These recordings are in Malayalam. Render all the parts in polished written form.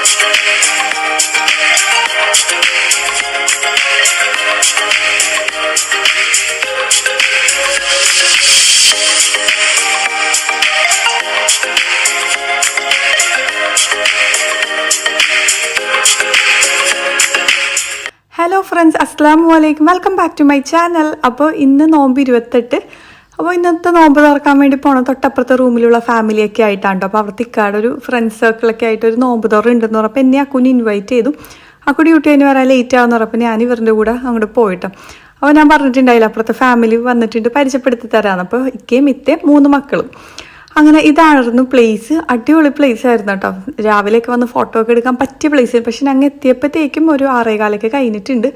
ഹലോ ഫ്രണ്ട്സ്, അസ്സലാമു അലൈക്കും. Welcome back to my channel. അപ്പോൾ ഇന്ന് നോമ്പ് 28. അപ്പോൾ ഇന്നത്തെ നോമ്പ് തുറക്കാൻ വേണ്ടി പോകണം തൊട്ടപ്പുറത്തെ റൂമിലുള്ള ഫാമിലിയൊക്കെ ആയിട്ടാണ്. അപ്പോൾ അവിടുത്തെ ഇക്കാടെ ഒരു ഫ്രണ്ട്സ് സർക്കിളൊക്കെ ആയിട്ട് ഒരു നോമ്പ് തുറ ഉണ്ടെന്ന് പറഞ്ഞപ്പോൾ എന്നെ അക്കുനെ ഇൻവൈറ്റ് ചെയ്തു. അക്കു ഡ്യൂട്ടി കഴിഞ്ഞ് വരാൻ ലേറ്റ് ആവുമെന്ന് പറഞ്ഞപ്പോൾ ഞാൻ ഇവരുടെ കൂടെ അങ്ങോട്ട് പോയിട്ടോ. അപ്പോൾ ഞാൻ പറഞ്ഞിട്ടുണ്ടായില്ല അപ്പുറത്തെ ഫാമിലി വന്നിട്ടുണ്ട് പരിചയപ്പെടുത്തി തരാമെന്ന്. അപ്പോൾ ഇക്കയും ഇത്തയും 3 മക്കളും. അങ്ങനെ ഇതായിരുന്നു പ്ലേസ്. അടിപൊളി പ്ലേസ് ആയിരുന്നു കേട്ടോ. രാവിലെയൊക്കെ വന്ന് ഫോട്ടോ ഒക്കെ എടുക്കാൻ പറ്റിയ പ്ലേസ്. പക്ഷെ ഞങ്ങൾ എത്തിയപ്പോഴത്തേക്കും ഒരു 6:15 കഴിഞ്ഞിട്ടുണ്ട്.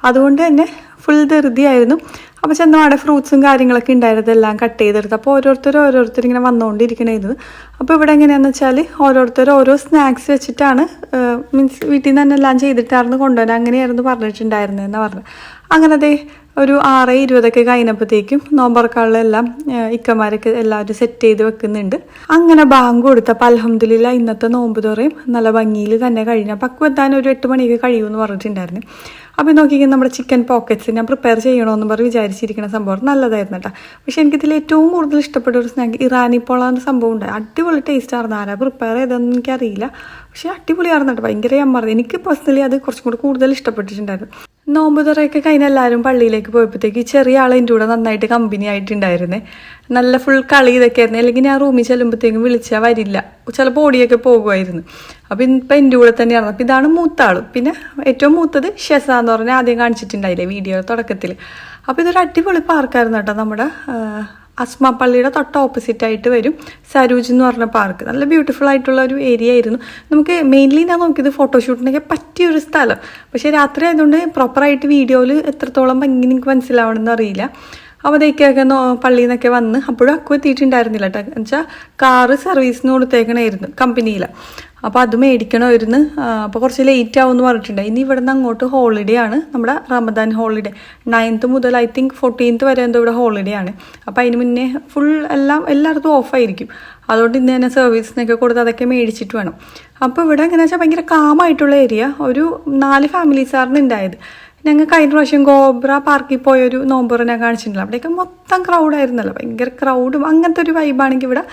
അതുകൊണ്ട് തന്നെ ഫുൾ ധൃതിയായിരുന്നു. അപ്പോൾ ചെന്നപാടെ ഫ്രൂട്ട്സും കാര്യങ്ങളൊക്കെ ഉണ്ടായിരുന്നു, എല്ലാം കട്ട് ചെയ്തെടുത്ത്. അപ്പോൾ ഓരോരുത്തർ ഇങ്ങനെ വന്നുകൊണ്ടിരിക്കണായിരുന്നു. അപ്പോൾ ഇവിടെ എങ്ങനെയാണെന്ന് വെച്ചാൽ ഓരോരുത്തർ ഓരോ സ്നാക്സ് വെച്ചിട്ടാണ് മീൻസ് വീട്ടിൽ നിന്ന് തന്നെ എല്ലാം ചെയ്തിട്ടായിരുന്നു കൊണ്ടുവരാൻ. അങ്ങനെയായിരുന്നു പറഞ്ഞിട്ടുണ്ടായിരുന്നതെന്ന് പറഞ്ഞു. അങ്ങനെ അതേ ഒരു 6:20 കഴിഞ്ഞപ്പോഴത്തേക്കും നോമ്പറക്കാളിലെല്ലാം ഇക്കമാരൊക്കെ എല്ലാവരും സെറ്റ് ചെയ്ത് വെക്കുന്നുണ്ട്. അങ്ങനെ ബാങ്ക് കൊടുത്തപ്പോൾ അൽഹംദുലില്ലാ ഇന്നത്തെ നോമ്പ് തുറയും നല്ല ഭംഗിയിൽ തന്നെ കഴിഞ്ഞു. പക്വം എത്താൻ ഒരു 8 മണിയൊക്കെ കഴിയുമെന്ന് പറഞ്ഞിട്ടുണ്ടായിരുന്നു. അപ്പോൾ നോക്കിക്കാൻ നമ്മുടെ ചിക്കൻ പോക്കറ്റ്സ് ഞാൻ പ്രിപ്പയർ ചെയ്യണമെന്ന് പറഞ്ഞ് വിചാരിച്ചിരിക്കുന്ന സംഭവം നല്ലതായിരുന്നു കേട്ടോ. പക്ഷേ എനിക്കിതിൽ ഏറ്റവും കൂടുതൽ ഇഷ്ടപ്പെട്ട ഒരു സ്നാക്ക് ഇറാനി പോളാന്ന് സംഭവം ഉണ്ടായി. അടിപൊളി ടേസ്റ്റ് ആയിരുന്നു. ആരാ പ്രിപ്പയർ ചെയ്തതെന്ന് എനിക്കറിയില്ല, പക്ഷേ അടിപൊളിയായിരുന്നു കേട്ടോ. ഭയങ്കര അമ്മർന്നു. എനിക്ക് പേഴ്സണലി അത് കുറച്ചും കൂടി കൂടുതൽ ഇഷ്ടപ്പെട്ടിട്ടുണ്ടായിരുന്നു. നോമ്പ് തുറയൊക്കെ കഴിഞ്ഞ് എല്ലാവരും പള്ളിയിലേക്ക് പോയപ്പോഴത്തേക്ക് ചെറിയ ആൾ എൻ്റെ കൂടെ നന്നായിട്ട് കമ്പനി ആയിട്ടുണ്ടായിരുന്നേ. നല്ല ഫുൾ കളി ഇതൊക്കെ ആയിരുന്നു. അല്ലെങ്കിൽ ഞാൻ റൂമിൽ ചെല്ലുമ്പോഴത്തേക്കും വിളിച്ചാൽ വരില്ല, ചിലപ്പോൾ ഓടിയൊക്കെ പോകുമായിരുന്നു. അപ്പം ഇപ്പം എൻ്റെ കൂടെ തന്നെയാണ്. അപ്പം ഇതാണ് മൂത്ത ആൾ. പിന്നെ ഏറ്റവും മൂത്തത് ഷെസ എന്ന് പറഞ്ഞാൽ ആദ്യം കാണിച്ചിട്ടുണ്ടായില്ലേ വീഡിയോ തുടക്കത്തിൽ. അപ്പോൾ ഇതൊരു അടിപൊളി പാർക്കായിരുന്നു കേട്ടോ. നമ്മുടെ അസ്മ പള്ളിയുടെ തൊട്ട് ഓപ്പോസിറ്റായിട്ട് വരും സരൂജ് എന്ന് പറഞ്ഞ പാർക്ക്. നല്ല ബ്യൂട്ടിഫുൾ ആയിട്ടുള്ള ഒരു ഏരിയ ആയിരുന്നു. നമുക്ക് മെയിൻലി ഞാൻ നോക്കിയത് ഫോട്ടോഷൂട്ടിനൊക്കെ പറ്റിയൊരു സ്ഥലം. പക്ഷേ രാത്രി ആയതുകൊണ്ട് പ്രോപ്പറായിട്ട് വീഡിയോയിൽ എത്രത്തോളം ഭംഗി എനിക്ക് മനസ്സിലാവണമെന്ന് അറിയില്ല. അപ്പോൾ അതേക്കൊക്കെ പള്ളിയിൽ നിന്നൊക്കെ വന്ന് അപ്പോഴും അക്കു എത്തിയിട്ടുണ്ടായിരുന്നില്ല കേട്ടോ. എന്നുവെച്ചാൽ കാറ് സർവീസിന് കൊടുത്തേക്കണമായിരുന്നു കമ്പനിയിൽ. അപ്പോൾ അത് മേടിക്കണമായിരുന്നു. അപ്പോൾ കുറച്ച് ലേറ്റ് ആവുമെന്ന് പറഞ്ഞിട്ടുണ്ട്. ഇനി ഇവിടെ നിന്ന് അങ്ങോട്ട് ഹോളിഡേ ആണ്, നമ്മുടെ റമദാൻ ഹോളിഡേ. 9th മുതൽ I think 14th വരെ എന്തോ ഇവിടെ ഹോളിഡേ ആണ്. അപ്പോൾ അതിന് മുന്നേ ഫുൾ എല്ലായിടത്തും ഓഫായിരിക്കും. അതുകൊണ്ട് ഇന്ന് തന്നെ സർവീസിനൊക്കെ കൊടുത്ത് അതൊക്കെ മേടിച്ചിട്ട് വേണം. അപ്പോൾ ഇവിടെ എങ്ങനെയാ വെച്ചാൽ ഭയങ്കര കാമായിട്ടുള്ള ഏരിയ. ഒരു 4 ഫാമിലീസായിരുന്നു ഉണ്ടായത്. ഞങ്ങൾ കഴിഞ്ഞ പ്രാവശ്യം ഗോബ്ര പാർക്കിൽ പോയൊരു നോമ്പുറ ഞാൻ കാണിച്ചിട്ടില്ല. അവിടെയൊക്കെ മൊത്തം ക്രൗഡായിരുന്നല്ലോ, ഭയങ്കര ക്രൗഡും അങ്ങനത്തെ ഒരു വൈബാണെങ്കിൽ ഇവിടെ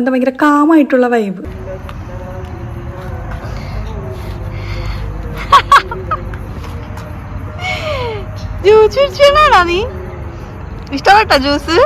എന്താ ഭയങ്കര കാമായിട്ടുള്ള വൈബ്. ജ്യൂസ് കുടിച്ചാണോ നീ? ഇഷ്ടപ്പെട്ടോ ജ്യൂസ്?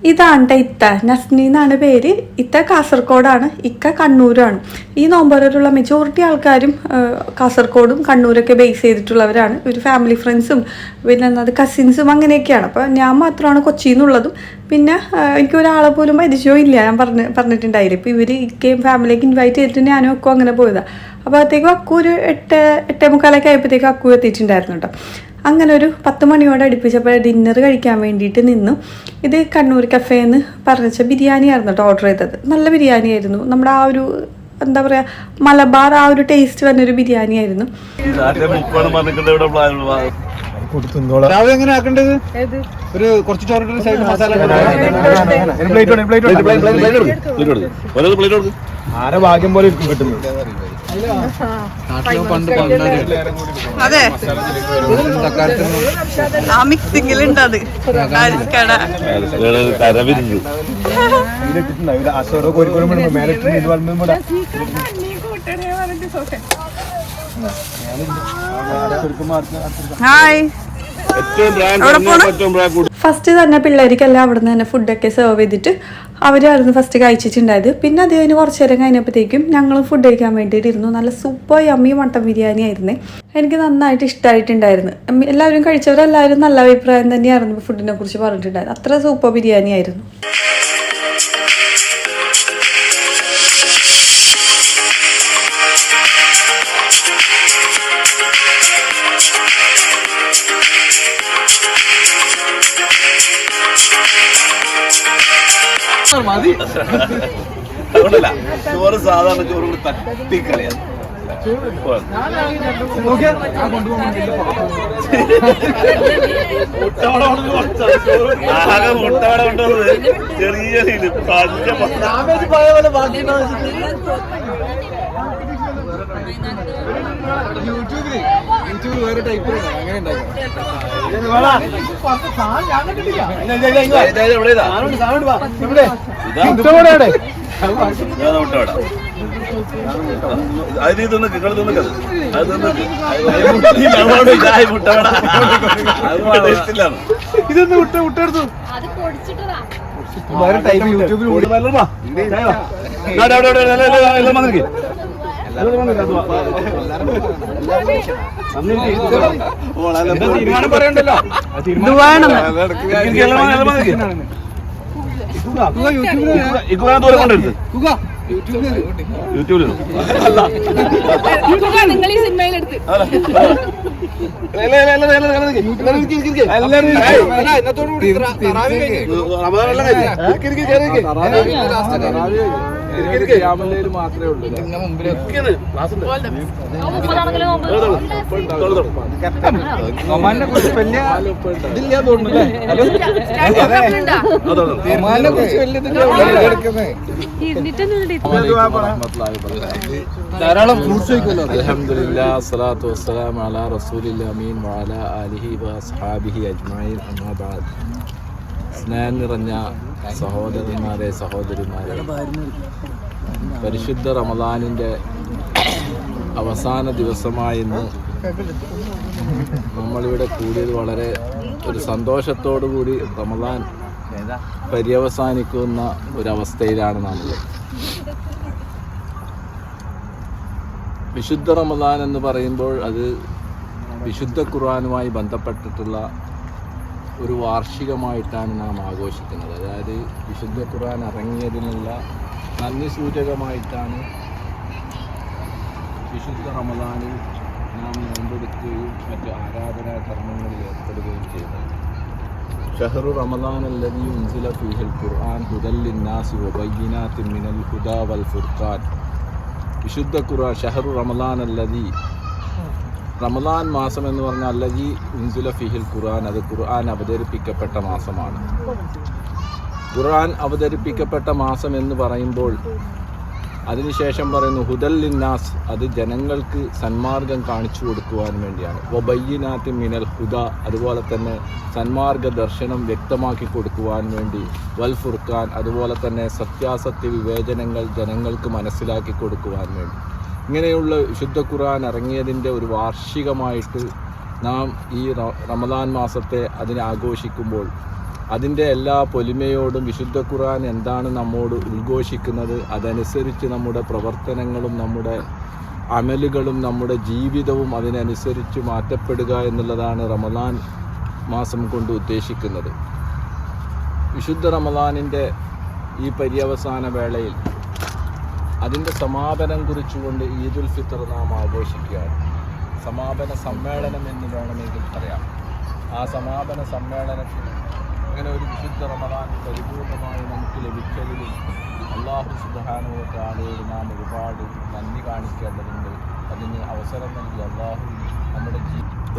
ഇതാണ് ഇത്ത, നസ്നി എന്നാണ് പേര്. ഇത്ത കാസർഗോഡാണ്, ഇക്ക കണ്ണൂരാണ്. ഈ നോമ്പറിലുള്ള മെജോറിറ്റി ആൾക്കാരും കാസർഗോഡും കണ്ണൂരൊക്കെ ബേസ് ചെയ്തിട്ടുള്ളവരാണ്. ഒരു ഫാമിലി ഫ്രണ്ട്സും പിന്നെ കസിൻസും അങ്ങനെയൊക്കെയാണ്. അപ്പോൾ ഞാൻ മാത്രമാണ് കൊച്ചിയിൽ നിന്നുള്ളതും. പിന്നെ എനിക്ക് ഒരാളെ പോലും പരിചയവും ഇല്ല. ഞാൻ പറഞ്ഞിട്ടുണ്ടായില്ല. ഇപ്പോൾ ഇവർ ഇക്കയും ഫാമിലിയൊക്കെ ഇൻവൈറ്റ് ചെയ്തിട്ട് ഞാനും അക്കു അങ്ങനെ പോയതാണ്. അപ്പോൾ അത്തേക്കും അക്കു ഒരു 8:45 ആയപ്പോഴത്തേക്കും അക്കു എത്തിയിട്ടുണ്ടായിരുന്നു കേട്ടോ. അങ്ങനെ ഒരു 10 മണിയോടെ അടുപ്പിച്ചപ്പോൾ ഡിന്നർ കഴിക്കാൻ വേണ്ടിയിട്ട് നിന്നു. ഇത് കണ്ണൂർ കഫേന്ന് പറഞ്ഞ ബിരിയാണി ആയിരുന്നു കേട്ടോ ഓർഡർ ചെയ്തത്. നല്ല ബിരിയാണി ആയിരുന്നു. നമ്മുടെ ആ ഒരു എന്താ പറയുക മലബാർ ആ ഒരു ടേസ്റ്റ് വന്നൊരു ബിരിയാണി ആയിരുന്നു. എങ്ങനെ ആക്കേണ്ടത്? ഒരു കുറച്ച് ചോറിട്ട് സൈഡ് മസാല ആരെ ഭാഗ്യം പോലെ ഇരിക്കും കിട്ടുന്നത്. അതെ, ആ മിക്സിങ്ങിലുണ്ട് അത്. ഹായ്, ഫസ്റ്റ് തന്നെ പിള്ളേർക്കെല്ലാം അവിടെ നിന്ന് തന്നെ ഫുഡൊക്കെ സെർവ് ചെയ്തിട്ട് അവരായിരുന്നു ഫസ്റ്റ് കഴിച്ചിട്ടുണ്ടായത്. പിന്നെ അത് കഴിഞ്ഞ് കുറച്ച് നേരം കഴിഞ്ഞപ്പോഴത്തേക്കും ഞങ്ങൾ ഫുഡ് കഴിക്കാൻ വേണ്ടിയിട്ടിരുന്നു. നല്ല സൂപ്പർ യമ്മി മട്ടൻ ബിരിയാണി ആയിരുന്നേ. എനിക്ക് നന്നായിട്ട് ഇഷ്ടമായിട്ടുണ്ടായിരുന്നു. എല്ലാവരും കഴിച്ചവരെല്ലാവരും നല്ല അഭിപ്രായം തന്നെയായിരുന്നു ഫുഡിനെ കുറിച്ച് പറഞ്ഞിട്ടുണ്ടായിരുന്നു. അത്ര സൂപ്പർ ബിരിയാണി ആയിരുന്നു. അതുകൊണ്ടല്ല ചോറ് സാധാരണ ചോറ് കൂടി തട്ടിക്കളയാണ്. ആകെ മുട്ടവട കൊണ്ടുവന്നത് ചെറിയ ഇത് യൂട്യൂബിൽ വേറെ ടൈപ്പ് അങ്ങനെ മുട്ടവട അതിന് തിന്ന് നിങ്ങൾ തിന്നക്കത് അത് തിന്നിട്ട് മുട്ടവട ഇഷ്ടമില്ലാണ്. ഇതൊന്ന് വിട്ടെടുത്തു വേറെ ടൈപ്പ് യൂട്യൂബിൽ തീരുമാനം പറയണ്ടല്ലോ. ഇത് വേണം. യൂട്യൂബിൽ നിങ്ങൾ ഈ സിനിമയിലെടുത്ത് മാത്രമേ ഉള്ളൂ. ഒമാനെ കുറിച്ച് വലിയ ഇതില്ല തോന്നുന്നു. ഒമാനെ കുറിച്ച് വലിയ ധാരാളം ഫ്രൂട്ട്സ് കഴിക്കുമല്ലോ. അൽഹംദുലില്ലാ സ്വലാത്തു വസ്സലാമു അലാ റസൂലിൽ അമീൻ വഅലാ ആലിഹി വഅസ്ഹാബിഹി അജ്മഈൻ അമ്മാ ബഅദ്. സ്നേഹം നിറഞ്ഞ സഹോദരന്മാരെ സഹോദരിമാരെ, പരിശുദ്ധ റമദാനിൻ്റെ അവസാന ദിവസമായി ഇന്ന് നമ്മളിവിടെ കൂടിയത് വളരെ ഒരു സന്തോഷത്തോടു കൂടി റമദാൻ പര്യവസാനിക്കുന്ന ഒരവസ്ഥയിലാണ് നമ്മൾ. വിശുദ്ധ റമദാൻ എന്ന് പറയുമ്പോൾ അത് വിശുദ്ധ ഖുർആനുമായി ബന്ധപ്പെട്ടിട്ടുള്ള ഒരു വാർഷികമായിട്ടാണ് നാം ആഘോഷിക്കുന്നത്. അതായത് വിശുദ്ധ ഖുർആൻ ഇറങ്ങിയതിനുള്ള നന്ദി സൂചകമായിട്ടാണ് വിശുദ്ധ റമദാനിൽ നാം നോമ്പെടുക്കുകയും മറ്റ് ആരാധനാ കർമ്മങ്ങളിൽ ഏർപ്പെടുകയും ചെയ്യുന്നത്. ഷഹ്റു റമദാൻ അല്ലദീ ഉൻസില ഫീഹിൽ ഖുർആൻ ഹുദൽ ലിന്നാസി വബയ്യിനാത്തിൻ മിനൽ ഹുദാ വൽ ഫുർഖാൻ. വിശുദ്ധ ഖുർആൻ ഷഹ്റു റമദാൻ അല്ലദീ, റമദാൻ മാസം എന്ന് പറഞ്ഞാൽ അല്ലദീ ഉൻസില ഫീഹിൽ ഖുർആൻ, അത് ഖുർആൻ അവതരിപ്പിക്കപ്പെട്ട മാസമാണ്. ഖുർആൻ അവതരിപ്പിക്കപ്പെട്ട മാസം എന്ന് പറയുമ്പോൾ അതിനുശേഷം പറയുന്നു ഹുദൽ ലിന്നാസ്, അത് ജനങ്ങൾക്ക് സന്മാർഗം കാണിച്ചു കൊടുക്കുവാൻ വേണ്ടിയാണ്. വബയ്യിനാത്തി മിനൽ ഹുദ, അതുപോലെ തന്നെ സന്മാർഗ ദർശനം വ്യക്തമാക്കി കൊടുക്കുവാൻ വേണ്ടി. വൽ ഫുർഖാൻ, അതുപോലെ തന്നെ സത്യാസത്യ വിവേചനങ്ങൾ ജനങ്ങൾക്ക് മനസ്സിലാക്കി കൊടുക്കുവാൻ വേണ്ടി. ഇങ്ങനെയുള്ള വിശുദ്ധ ഖുർആൻ ഇറങ്ങിയതിൻ്റെ ഒരു വാർഷികമായിട്ട് നാം ഈ റമദാൻ മാസത്തെ അതിനെ ആഘോഷിക്കുമ്പോൾ അതിൻ്റെ എല്ലാ പൊലിമയോടും വിശുദ്ധ ഖുർആൻ എന്താണ് നമ്മോട് ഉദ്ഘോഷിക്കുന്നത് അതനുസരിച്ച് നമ്മുടെ പ്രവർത്തനങ്ങളും നമ്മുടെ അമലുകളും നമ്മുടെ ജീവിതവും അതിനനുസരിച്ച് മാറ്റപ്പെടുക എന്നുള്ളതാണ് റമദാൻ മാസം കൊണ്ട് ഉദ്ദേശിക്കുന്നത്. വിശുദ്ധ റമദാനിൻ്റെ ഈ പര്യവസാന വേളയിൽ അതിൻ്റെ സമാപനം കുറിച്ചുകൊണ്ട് ഈദുൽ ഫിത്തർ നാം ആഘോഷിക്കുകയാണ്. സമാപന സമ്മേളനം എന്ന് വേണമെങ്കിൽ പറയാം. ആ സമാപന സമ്മേളനത്തിൽ അങ്ങനെ ഒരു വിശുദ്ധ റമദാൻ പരിപൂർണമായി നമുക്ക് ലഭിച്ചതിലും അല്ലാഹു സുബ്ഹാനഹു വ തആലയോട് നാം ഒരുപാട് നന്ദി കാണിക്കേണ്ടതുണ്ട്. അതിന് അവസരം നൽകി അല്ലാഹു നമ്മുടെ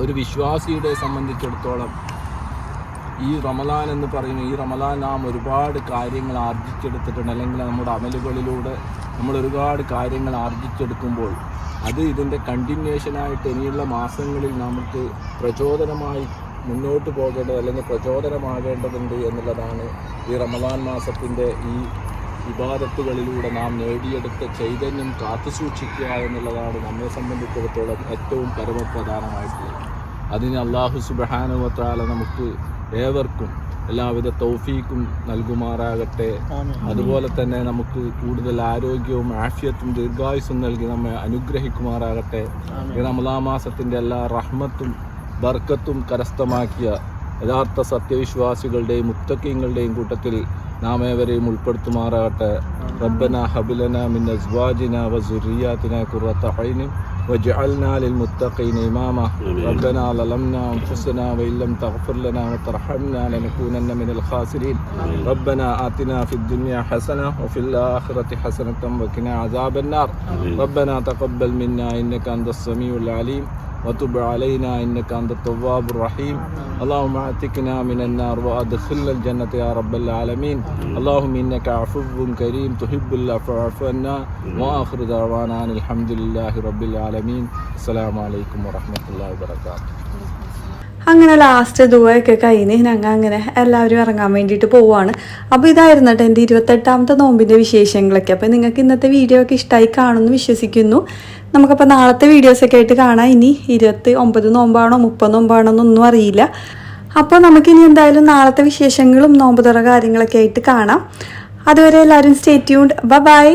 ഒരു വിശ്വാസിയുടെ സംബന്ധിച്ചിടത്തോളം ഈ റമദാൻ എന്ന് പറയുന്ന ഈ റമദാൻ നാം ഒരുപാട് കാര്യങ്ങൾ ആർജിച്ചെടുത്തിട്ടുണ്ട്, അല്ലെങ്കിൽ നമ്മുടെ അമലുകളിലൂടെ നമ്മൾ ഒരുപാട് കാര്യങ്ങൾ ആർജിച്ചെടുക്കുമ്പോൾ അത് ഇതിൻ്റെ കണ്ടിന്യൂഷനായിട്ട് ഇനിയുള്ള മാസങ്ങളിൽ നമുക്ക് പ്രചോദനമായി മുന്നോട്ട് പോകേണ്ടത് അല്ലെങ്കിൽ പ്രചോദനമാകേണ്ടതുണ്ട് എന്നുള്ളതാണ് ഈ റമദാൻ മാസത്തിൻ്റെ ഈ ഇബാദത്തുകളിലൂടെ നാം നേടിയെടുത്ത ചൈതന്യം കാത്തുസൂക്ഷിക്കുക എന്നുള്ളതാണ് നമ്മെ സംബന്ധിച്ചിടത്തോളം ഏറ്റവും പരമപ്രധാനമായിട്ടുള്ളത്. അതിന് അല്ലാഹു സുബ്ഹാനഹു വ തആല നമുക്ക് ഏവർക്കും എല്ലാവിധ തൗഫീക്കും നൽകുമാറാകട്ടെ. അതുപോലെ തന്നെ നമുക്ക് കൂടുതൽ ആരോഗ്യവും ആഫിയത്തും ദീർഘായുസ്സും നൽകി നമ്മെ അനുഗ്രഹിക്കുമാറാകട്ടെ. ഈ റമദാൻ മാസത്തിൻ്റെ എല്ലാ റഹ്മത്തും ബർക്കത്തും കരസ്ഥമാക്കിയ യഥാർത്ഥ സത്യവിശ്വാസികളുടെയും മുത്തഖീങ്ങളുടെയും കൂട്ടത്തിൽ നാം ഏവരെയും ഉൾപ്പെടുത്തുമാറാകട്ടെ. റബ്ബന ഹബ് ലനാ മിൻ അസ്വാജിനാ വ സുർരിയാതിനാ ഖുർറത അയ്നിൻ واجعلنا للمتقين إماما ربنا ظلمنا أنفسنا وإن لم تغفر لنا وترحمنا لنكونن من الخاسرين ربنا آتنا في الدنيا حسنة وفي الآخرة حسنة وقنا عذاب النار ربنا تقبل منا إنك أنت السميع العليم وتب علينا إنك أنت التواب الرحيم اللهم اعتقنا من النار وأدخلنا الجنة يا رب العالمين اللهم إنك عفو كريم تحب العفو فاعف عنا وآخر دعوانا أن الحمد لله رب العالمين السلام عليكم ورحمة الله وبركاته. അങ്ങനെ ലാസ്റ്റ് ദുവയൊക്കെ കഴിഞ്ഞ് ഞങ്ങൾ അങ്ങനെ എല്ലാവരും ഇറങ്ങാൻ വേണ്ടിയിട്ട് പോവുകയാണ്. അപ്പോൾ ഇതായിരുന്നു കേട്ടോ എൻ്റെ 28ാമത്തെ നോമ്പിൻ്റെ വിശേഷങ്ങളൊക്കെ. അപ്പോൾ നിങ്ങൾക്ക് ഇന്നത്തെ വീഡിയോ ഒക്കെ ഇഷ്ടമായി കാണുമെന്ന് വിശ്വസിക്കുന്നു. നമുക്കപ്പോൾ നാളത്തെ വീഡിയോസൊക്കെ ആയിട്ട് കാണാം. ഇനി 29 നോമ്പാണോ 30 നോമ്പാണോ എന്നൊന്നും അറിയില്ല. അപ്പോൾ നമുക്കിനി എന്തായാലും നാളത്തെ വിശേഷങ്ങളും നോമ്പ് തുറ കാര്യങ്ങളൊക്കെ ആയിട്ട് കാണാം. അതുവരെ എല്ലാവരും സ്റ്റേ ട്യൂൺഡ്. ബൈ.